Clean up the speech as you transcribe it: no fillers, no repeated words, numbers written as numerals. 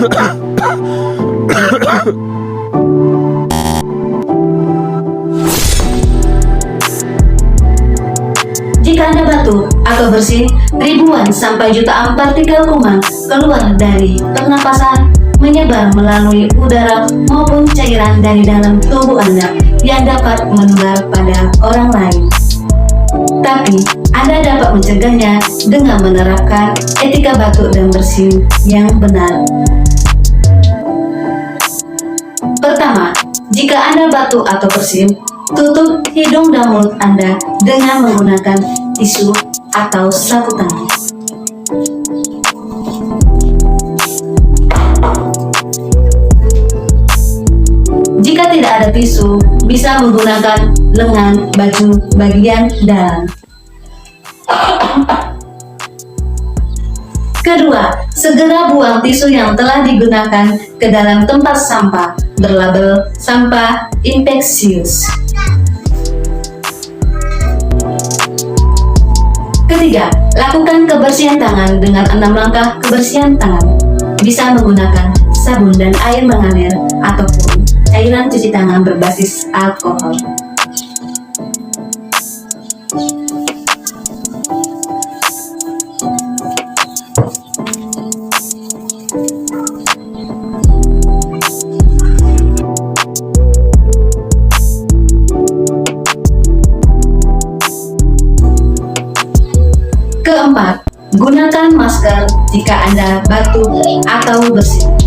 Jika Anda batuk atau bersin, ribuan sampai jutaan partikel kuman keluar dari pernapasan, menyebar melalui udara maupun cairan dari dalam tubuh Anda yang dapat menular pada orang lain. Tapi, Anda dapat mencegahnya dengan menerapkan etika batuk dan bersin yang benar. Pertama, jika Anda batuk atau bersin, tutup hidung dan mulut Anda dengan menggunakan tisu atau sapu tangan. Jika tidak ada tisu, bisa menggunakan lengan baju bagian dalam. Kedua, segera buang tisu yang telah digunakan ke dalam tempat sampah berlabel sampah infeksius. Ketiga, lakukan kebersihan tangan dengan 6 langkah kebersihan tangan. Bisa menggunakan sabun dan air mengalir ataupun cairan cuci tangan berbasis alkohol. Keempat, gunakan masker jika Anda batuk atau bersin.